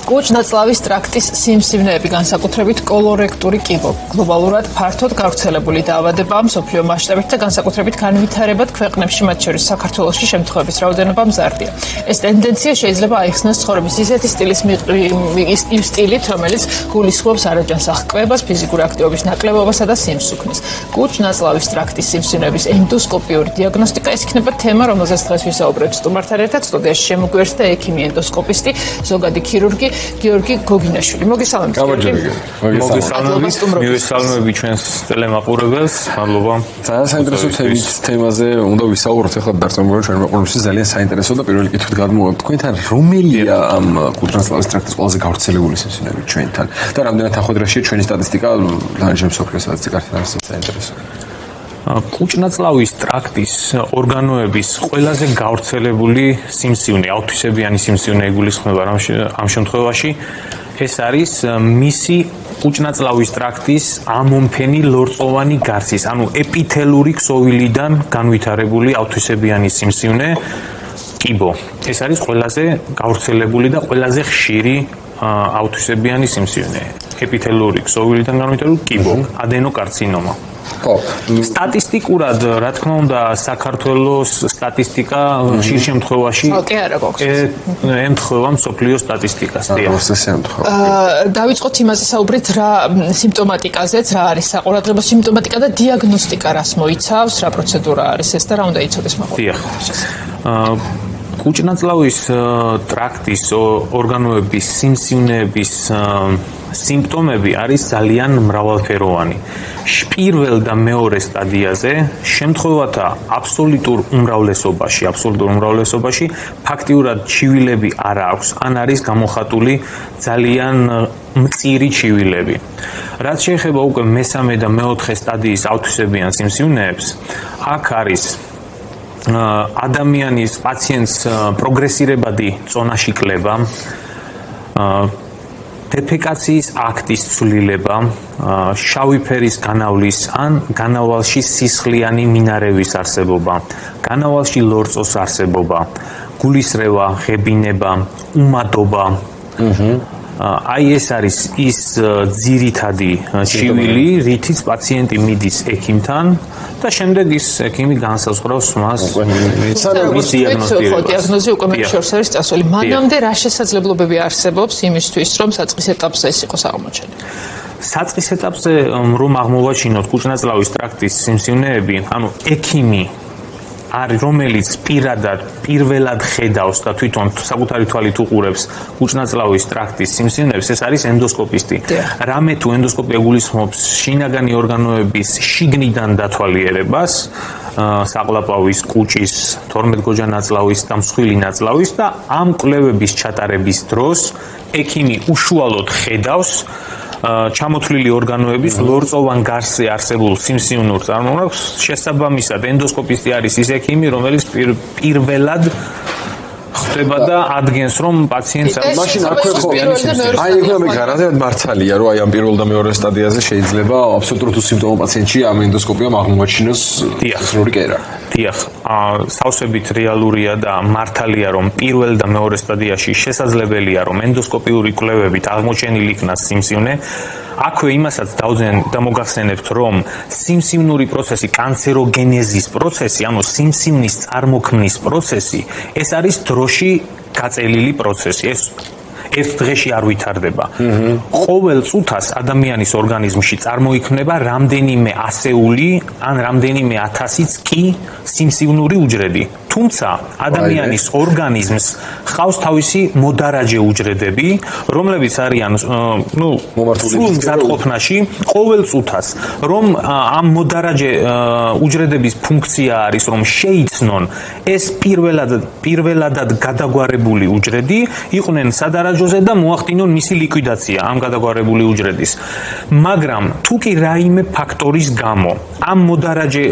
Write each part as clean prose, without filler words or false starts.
კუჭ-ნაწლავის ტრაქტის სიმსივნეები, განსაკუთრებით კოლორექტური კიბო, გლობალურად ფართოდ გავრცელებული დაავადებაა მსოფლიო მასშტაბით და განსაკუთრებით განვითარებად ქვეყნებში, მათ შორის საქართველოში შემთხვევების რაოდენობა მზარდია. ეს ტენდენცია შეიძლება აიხსნას ცხოვრების ისეთი სტილით, რომელიც გულისხმობს არაჯანს აღკვებას, ფიზიკური აქტივობის ნაკლებობასა და სიმსუქნეს. კუჭ-ნაწლავის ტრაქტის სიმსივნეების ენდოსკოპიური დიაგნოსტიკა ეს იქნება თემა, რომელზეც დღეს ვისაუბრებთ სტუმართან ერთად. სტუდიაში შემოგვიერთს და ექიმი ენდოსკოპისტი, ზოგადი ქირურგი გიორგი გოგინაშვილი. მოგესალმებით. მოგესალმებით ჩვენს ტელემაყურებელს. მადლობა. ძალიან საინტერესო თემაზე უნდა ვისაუბროთ. ახლა დარწმუნებული ჩვენ მაყურებელს ძალიან საინტერესო და პირველი კითხვით გადმოვიდეთ. თქვენთან რომელია ამ კუჭ-ნაწლავის ტრაქტის ყველაზე გავრცელებული სიმსივნეები ჩვენთან და რამდენად ახოდრაშია ჩვენი სტატისტიკა, ლანჯემ სოფლის სტატისტიკასთან არის საინტერესო. კუჭ-ნაწლავის ტრაქტის ორგანოების ყველაზე გავრცელებული სიმსივნე, ავთვისებიანი სიმსივნე იგულისხმება ამ შემთხვევაში. ეს არის მისი კუჭ-ნაწლავის ტრაქტის ამომფენი ლორწოვანი გარსის, ანუ ეპითელური ქსოვილიდან განვითარებული ავთვისებიანი სიმსივნე კიბო. ეს არის ყველაზე გავრცელებული და ყველაზე ხშირი ავთვისებიანი სიმსივნე. ეპითელური ქსოვილიდან განვითარებული კიბო, ადენოკარცინომა. სტატისტიკურად, რა თქმა უნდა, საქართველოს სტატისტიკა ხშირ შემთხვევაში ემთხვევა მსოფლიო სტატისტიკას. დავიწყოთ იმაზე საუბრით, რა სიმპტომატიკაზეც, რა არის საყურადღებო სიმპტომატიკა და დიაგნოსტიკა რას მოიცავს, რა პროცედურა არის ეს და რა უნდა იცოდეს მაყურებელს. კუჭ-ნაწლავის ტრაქტის ორგანოების სიმსივნეების სიმპტომები არის ძალიან მრავალფეროვანი. პირველ და მეორე სტადიაზე შემთხვევათა აბსოლუტურ უმრავლესობაში ფაქტიურად ჩივილები არ აქვს, ან არის გამოხატული ძალიან მწირი ჩივილები. რაც შეეხება უკვე მესამე და მეოთხე სტადიის ავთვისებიან სიმსივნეებს, აქ არის ადამიანის პაციენტს პროგრესირებადი წონაში კლება, დეფეკაციის აქტის ცვლილება, შავი ფერის განავლის ან განავალში სისხლიანი მინარევის არსებობა, განავალში ლორწოს არსებობა, გულისრევა, ღებინება, უმადობა. აი ეს არის ის ძირითადი ჩივილი, რითიც პაციენტი მიდის ექიმთან და შემდეგ ის ექიმი განსაზღვრავს მას მის დიაგნოსტირებას. დიაგნოზი უკვე მე შორს არის წასული. მანამდე რა შესაძლებლობები არსებობს იმისთვის, რომ საწყის ეტაპზე ეს იყოს აღმოჩენილი? საწყის ეტაპზე რომ აღმოვაჩინოთ კუჭ-ნაწლავის ტრაქტის სიმსივნეები, ანუ ექიმი არის, რომელიც პირველად ხედავს და თვითონ საკუთარი თვალით უყურებს კუჭ-ნაწლავის ტრაქტის სიმსივნეებს, ეს არის ენდოსკოპისტი. რამე თუ ენდოსკოპია გულისხმობს შინაგანი ორგანოების შიგნიდან დათვალიერებას, საყლაპავის, კუჭის, 12 ნაწლავის და მსხვილი ნაწლავის და ამ კვლევების ჩატარების დროს ექიმი უშუალოდ ხედავს ჩამოთვლილი ორგანოების ლორწოვან გარსზე არსებულ სიმსივნურ წარმომავლობს. შესაბამისად, ენდოსკოპისტი არის ის ექიმი, რომელიც პირველად ხდება და ადგენს, რომ პაციენტს მაშინ აქვე ხო აი ეგრე მე გარანტიად მართალია, რომ აი ამ პირველ და მეორე სტადიაზე შეიძლება აბსოლუტურ სიმპტომო პაციენტში ამ ენდოსკოპიამ აღმოაჩინოს სისხლური კერა. დიახ, სავსებით რეალურია და მართალია, რომ პირველ და მეორე სტადიაში შესაძლებელია, რომ ენდოსკოპიური კვლევებით აღმოჩენილი იქნას სიმსივნე. აქვე იმასაც დამოგახსენებთ, რომ სიმსივნური პროცესი, კანცეროგენეზის პროცესი, ანუ სიმსივნის წარმოქმნის პროცესი, ეს არის დროში გაწელილი პროცესი. ეს ერთ დღეში არ ვითარდება. ყოველ წუთას ადამიანის ორგანიზმში წარმოიქმნება რამდენიმე ასეული ან რამდენიმე ათასიც კი სიმსივნური უჯრედი. თუმცა ადამიანის ორგანიზმს ხავს თავისი მოდარაჯე უჯრედები, რომლებიც არიან სრულ მზადყოფნაში ყოველ წუთას, რომ ამ მოდარაჯე უჯრედების ფუნქცია არის, რომ შეიცნონ ეს პირველადად გადაგვარებული უჯრედი, იყვნენ სადარაჯოზე და მოახდინონ მისი ლიკვიდაცია ამ გადაგვარებული უჯრედის. მაგრამ თუ კი რაიმე ფაქტორის გამო ამ მოდარაჯე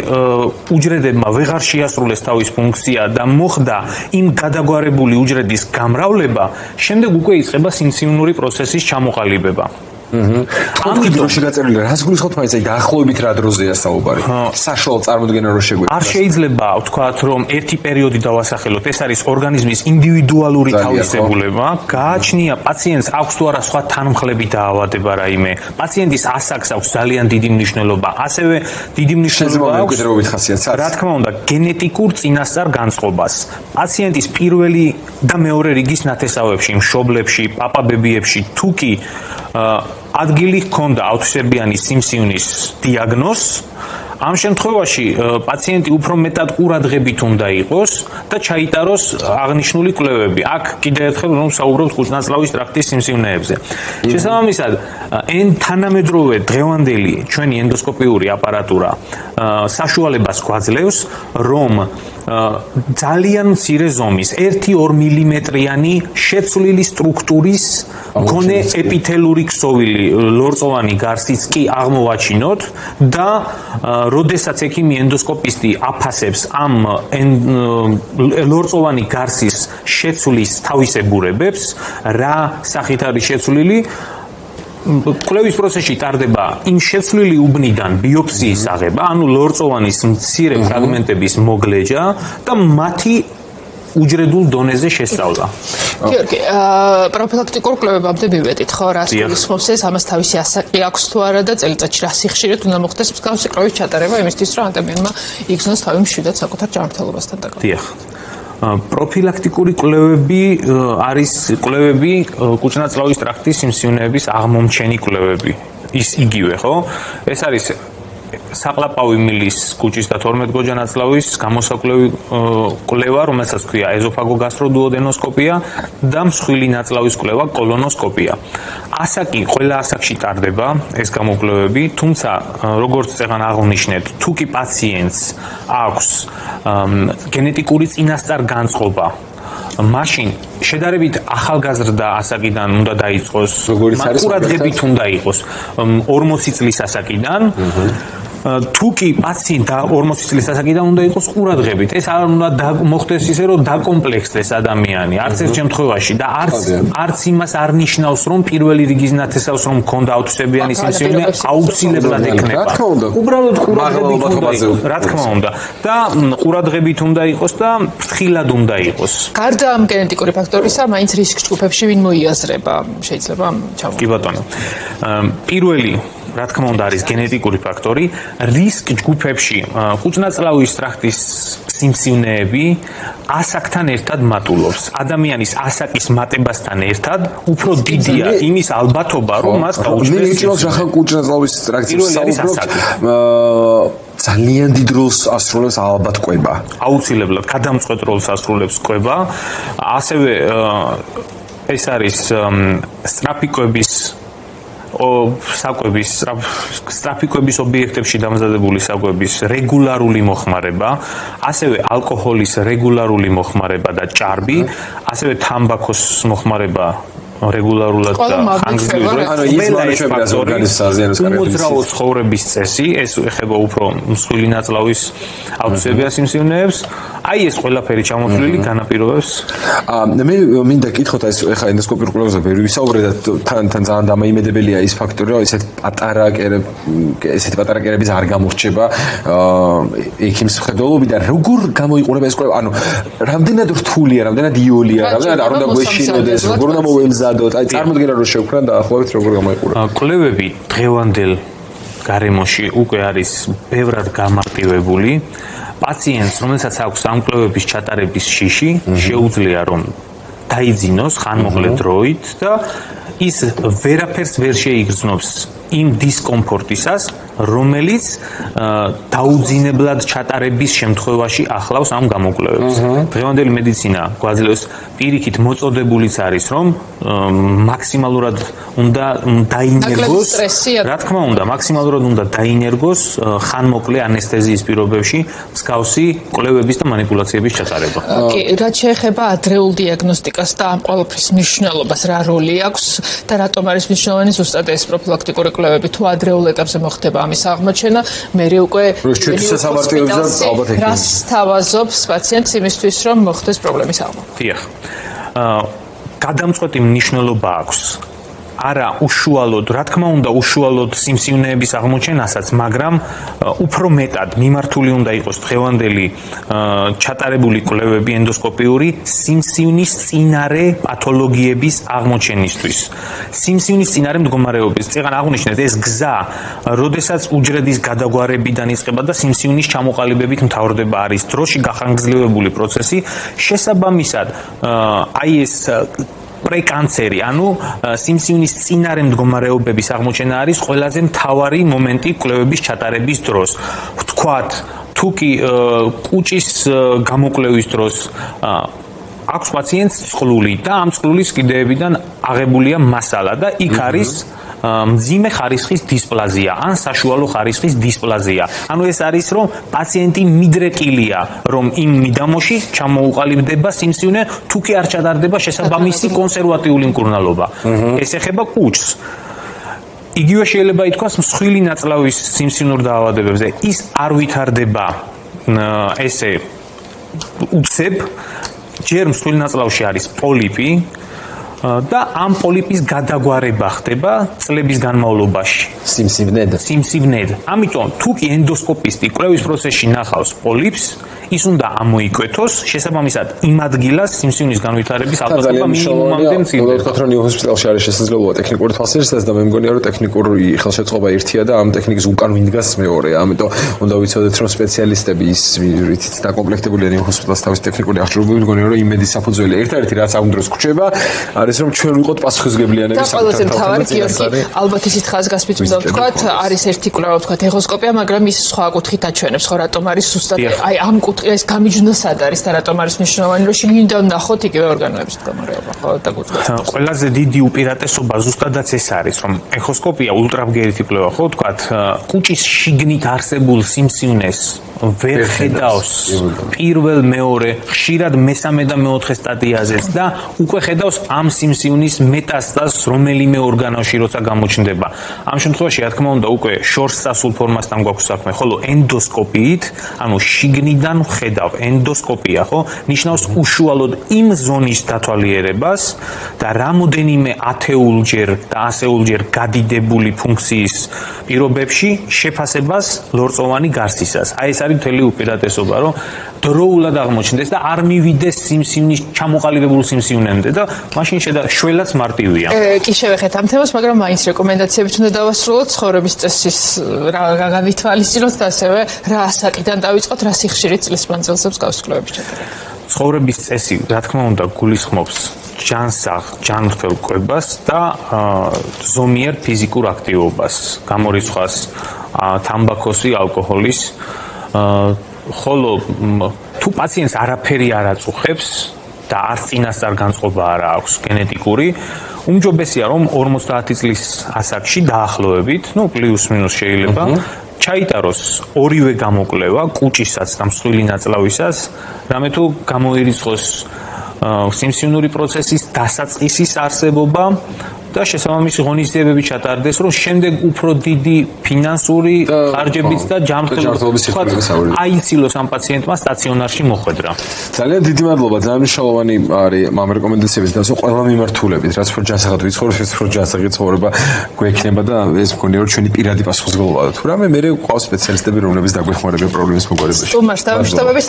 უჯრედებმა ვეღარ შეასრულეს თავის ფუნქცია და მოხდა იმ გადაგვარებული უჯრედის გამრავლება, შემდეგ უკვე იწყება სიმსივნური პროცესის ჩამოყალიბება. ამ დროში გაწერილი რას გულისხმობთ მაინც აი დაახლოებით რა დროზეა საუბარი? საშუალო წარმოდგენა რო შეგვიძლია. არ შეიძლება ვთქვათ, რომ ერთი პერიოდი დავასახელოთ, ეს არის ორგანიზმის ინდივიდუალური თავისებურება. გააჩნია პაციენტს აქვს თუ არა სხვა თანმხლები დაავადება რაიმე. პაციენტის ასაკს აქვს ძალიან დიდი მნიშვნელობა. ასევე დიდი მნიშვნელობა აქვს მემკვიდრეობით ხასიათს. რა თქმა უნდა, გენეტიკურ წინასწარ განწყობას. პაციენტის პირველი და მეორე რიგის ნათესავებში, მშობლებში, პაპა-ბებიებში თუ კი ადგილი ჰქონდა აუთისებიანი სიმსივნის დიაგნოზს, ამ შემთხვევაში პაციენტი უფრო მეტად ყურადღებით უნდა იყოს და ჩაიტაროს აღნიშნული კვლევები. აქ კიდევ ერთხელ რომ საუბრობთ კუჭ-ნაწლავის ტრაქტის სიმსივნეებზე. შესაბამისად, თანამედროვე დღევანდელი ჩვენი ენდოსკოპიური აპარატურა საშუალებას გვაძლევს, რომ ძალიან მცირე ზომის 1-2 მილიმეტრიანი შეცვლილი სტრუქტურის მქონე ეპითელური ქსოვილი ლორწოვანი გარსიც კი აღმოვაჩინოთ და როდესაც ექიმი ენდოსკოპისტი აფასებს ამ ლორწოვანი გარსის შეცვლის თავისებურებებს, რა სახით არის შეცვლილი, კვლევის პროცესში ტარდება იმ შეცვლილი უბნიდან ბიოპსიის აღება, ანუ ლორწოვანის მცირე ფრაგმენტების მოგლეჯა და მათი უჯრედულ დონეზე შესწავლა. გიორგი, პროფილაქტიკურ კვლევებამდე მივედით, ხო, რას გულისხმობს ეს, ამას თავისი ასაკი აქვს თუ არა და წელიწადში რა სიხშირით უნდა მოხდეს მსგავსი კვლევის ჩატარება იმისთვის, რომ ადამიანმა იგრძნოს თავი მშვიდად საკუთარ ჯანმრთელობასთან დაკავშირებით. დიახ. პროფილაქტიკური კვლევები არის კვლევები კუჭ-ნაწლავის ტრაქტის სიმსივნეების აღმომჩენი კვლევები. ის იგივე, ხო? ეს არის საყლაპავი მილის კუჭის და 12 ნაწლავის გამოსაკვლევი კვლევა, რომელსაც ქვია ეზოფაგოგასტროდუოდენოსკოპია და მსხვილი ნაწლავის კვლევა კოლონოსკოპია. ასაკი ყველა ასაკში ტარდება ეს გამოკვლევები, თუმცა როგორც წეგან აღნიშნეთ, თუ კი პაციენტს აქვს გენეტიკური წინასწარ განწყობა, მაშინ შედარებით ახალგაზრდა ასაკიდან უნდა დაიწყოს, ყურადღებით უნდა იყოს 40 წლის ასაკიდან. თუ კი პაციენტი 40 წლის ასაკიდან უნდა იყოს ყურადღებით. ეს არ უნდა მოხდეს ისე, რომ დაკომპლექსდეს ადამიანი, არც ერთ შემთხვევაში და არც იმას არ ნიშნავს, რომ პირველი რიგის ნათესავს რომ მქონდა აუთისებიანი სიმსივნე აუცილებლად ექნება. უბრალოდ ყურადღებით უნდა იყოს, რა თქმა უნდა. და ყურადღებით უნდა იყოს და ფრთხილად უნდა იყოს. გარდა ამ გენეტიკური ფაქტორისა, მაინც რისკ ჯგუფებში ვინ მოიაზრება? შეიძლება ჩავუყო. კი ბატონო. პირველი რა თქმა უნდა არის გენეტიკური ფაქტორი, რისკ ჯგუფებში კუჭ-ნაწლავის ტრაქტის სიმსივნეები ასაკთან ერთად მატულობს. ადამიანის ასაკის მატებასთან ერთად უფრო დიდია იმის ალბათობა, რომ მას გაუჩნდეს. მე ჭირავს ახალ კუჭ-ნაწლავის ტრაქტის ძალიან დიდ როლს ასრულებს ალბათ კვება. აუცილებლად გადამწყვეტ როლს ასრულებს კვება. ასევე ეს არის სწრაფი კვების საკვების სწრაფი კვების ობიექტებში დამზადებული საკვების რეგულარული მოხმარება, ასევე ალკოჰოლის რეგულარული მოხმარება და ჭარბი, ასევე თამბაქოს მოხმარება რეგულარულად და ხანგრძლივად. უმოძრაო ცხოვრების წესი, ეს ეხება უფრო მსხვილი ნაწლავის აუთისებიან სიმსივნეებს. აი ეს ყველაფერი ჩამოთვლილი განაპირობებს. მე მინდა კითხოთ ეს ეხა ენდოსკოპიურ კვლევაზე ვერ ვისაუბრე და თან ძალიან დამაიმედებელია ის ფაქტორი, რომ ესეთი პატარა კერების არ გამორჩება ექიმის მხედველობიდან. როგორ გამოიყურება ეს კვლევა? ანუ რამდენად რთულია, რამდენად იოლია, რამდენად არ უნდა გვეშინოდეს, როგორ უნდა მოვემზადოთ? აი წარმოდგენა რო შევქრან დაახლოებით როგორ გამოიყურება? კვლევები დღევანდელ გარემოში უკვე არის ბევრად გამარტივებული. პაციენტს, რომელსაც აქვს ამ კვლევების ჩატარების შიში, შეუძლია რომ დაიძინოს ხანმოკლე დროით და ის ვერაფერს ვერ შეიგრძნობს იმ დისკომფორტისას, რომელიც დაუძინებლად ჩატარების შემთხვევაში ახლავს ამ გამოკვლევებს. დღევანდელი მედიცინა გვაძლევს პირიქით მოწოდებულიც არის, რომ მაქსიმალურად უნდა დაინერგოს, რა თქმა უნდა, მაქსიმალურად უნდა დაინერგოს ხანმოკლე ანესთეზიის პირობებში მსგავსი კვლევების და манипуляციების ჩატარება. კი, რაც შეეხება ადრეულ დიაგნოსტიკას და ამ ყველაფრის მნიშვნელობას, რა როლი აქვს და რატომ არის მნიშვნელოვანი ზუსტად ეს პროფილაქტიკური კვლევები, თუ ადრეულ ეტაპზე მოხდება ამის აღმოჩენა, მე უკვე რას თავაზობს პაციენტს იმისთვის, რომ მოხდეს პრობლემის აღმოჩენა. დიახ. გადამწყვეტი მნიშვნელობა აქვს არა უშუალოდ, რა თქმა უნდა, უშუალოდ სიმსივნეების აღმოჩენასაც, მაგრამ უფრო მეტად მიმართული უნდა იყოს დღევანდელი ჩატარებული კვლევები ენდოსკოპიური სიმსივნის წინარე პათოლოგიების აღმოჩენისთვის. სიმსივნის წინარე მდგომარეობის. წეგან აღნიშნეთ ეს გზა, როდესაც უჯრედის გადაგვარებიდან იწყება და სიმსივნის ჩამოყალიბებით მთავრდება არის დროში გახანგრძლივებული პროცესი, შესაბამისად, აი ეს პრეკანცერი, ანუ სიმსივნის წინარე მდგომარეობების აღმოჩენა არის ყველაზე მთავარი მომენტი კვლევების ჩატარების დროს. ვთქვათ, თუ კი კუჭის გამოკვლევის დროს აქვს პაციენტს წყლული და ამ წყლულის კიდეებიდან აღებულია მასალა და იქ არის მძიმე ხარისხის დისპლაზია ან საშუალო ხარისხის დისპლაზია. ანუ ეს არის რომ პაციენტი მიდრეკილია, რომ იმ მიდამოში ჩამოუყალიბდება სიმსივნე, თუ კი არ ჩატარდება შესაბამისი კონსერვატიული მკურნალობა. ეს ეხება კუჭს. იგივე შეიძლება ითქვას მსხვილი ნაწლავის სიმსივნურ დაავადებებზე. ის არ ვითარდება ესე უცებ, ჯერ მსხვილი ნაწლავში არის პოლიპი და ამ პოლიპის გადაგვარება ხდება წლების განმავლობაში. სიმსივნედ. ამიტომ თუ კი ენდოსკოპისტი კვლევის პროცესში ნახავს პოლიპს, ის უნდა ამოიკვეთოს, შესაბამისად იმ ადგილას სიმსივნის განვითარების ალბათობა მინიმუმამდე მცირდება. ვთქვათ, რომ ჰოსპიტალში არის შესაძლებლობა ტექნიკური თვალსაზრისით და მე მგონია, რომ ტექნიკური ხელშეწყობა ერთია და ამ ტექნიკის უკან ვინდგას მეორეა. ამიტომ უნდა ვიცოდეთ, რომ სპეციალისტები ის რითიც დაკომპლექტებული არის ჰოსპიტალს თავის ტექნიკური აღჭურვილობით, მგონია, რომ იმედის საფუძველი ერთ-ერთი რაც ამ დროს გვჭირდება, არის რომ ჩვენ ვიყოთ პასუხისმგებლიანები და ყველაზე მთავარი გიორგი, ალბათ ისიც ხაზგასმით უნდა ვთქვათ, არის ერთი კვლევა ვთქვათ ეხოსკოპია, მაგრამ ის სხვა კუთხით აჩვენებს, ხო რატომ არის ზუსტად აი ამ ეს გამიჯვნა სად არის და რატომ არის მნიშვნელოვანი, რომ შეგინდა ნახოთ იგივე ორგანოების მდგომარეობა, ხო და კუთხით. ყველაზე დიდი უპირატესობა ზუსტადაც ეს არის, რომ ეხოსკოპია ულტრაბგერითი კვლევა, ხო ვთქვათ, კუჭის შიგნით არსებულ სიმსივნეს ვერ ხედავს პირველ, მეორე, ხშირად მესამე და მეოთხე სტადიაზეც და უკვე ხედავს ამ სიმსივნის მეტასტაზს რომელიმე ორგანოში როცა გამოჩნდება. ამ შემთხვევაში, რა თქმა უნდა, უკვე შორს სასულ ფორმასთან გვაქვს საქმე, ხოლო ენდოსკოპიით, ანუ შიგნიდან ხედავ, ენდოსკოპია, ხო, ნიშნავს უშუალოდ იმ ზონის დათვალიერებას და რამოდენიმე ათეულჯერ და ასეულჯერ გადიდებული ფუნქციის პირობებში შეფასებას ლორწოვანი გარსისას. აი ეს არის მთელი უპირატესობა, რომ დროულად აღმოჩნდეს და არ მივიდეს სიმსივნის ჩამოყალიბებულ სიმსივნემდე და მაშინ შველაც მარტივია. კი შევეხეთ ამ თემას, მაგრამ მაინც რეკომენდაციებით უნდა დავასრულოთ ცხოვრების წესის რა გავითვალისწინოთ და ასევე რა ასაკიდან დავიწყოთ, რა სიხშირით წლის მანძილზე მსგავსი კვლევების ჩატარება. ცხოვრების წესი, რა თქმა უნდა, გულისხმობს ჯანსაღ, ჯანმრთელ კვებას და ზომიერ ფიზიკურ აქტივობას, გამორიცხვას თამბაქოსი, ალკოჰოლის, ხოლო თუ პაციენტს არაფერი არ აწუხებს და არც წინასწარ განწყობა არ აქვს გენეტიკური, უმჯობესია რომ 50 წლის ასაკში დაახლოებით, პლუს მინუს შეიძლება ჩაიტაროს ორივე გამოკვლევა, კუჭისაც და მსხვილი ნაწლავისაც, რამე თუ გამოირიცხოს სიმსივნური პროცესის დასაწყისის არსებობა და შესაბამისი ღონისძიებები ჩატარდეს, რომ შემდეგ უფრო დიდი ფინანსური ხარჯებით და ჯანმრთელობის აიცილოს ამ პაციენტმა სტაციონარში მოხვედრა. ძალიან დიდი მადლობა, ძალიან მნიშვნელოვანი არის ამ რეკომენდაციების დასო ყველა მიმართულებით, რაც უფრო ჯანსაღად ვიცხოვროთ, ის უფრო ჯანსაღი ცხოვრება გვექნება და ეს მგონია რომ ჩვენი პირადი პასუხისმგებლობაა. თუ რამე მე ყავს სპეციალისტები, რომლებიც დაგვეხმარებიან პრობლემის მოგვარებაში. სტუმარს დავამშვიდობები.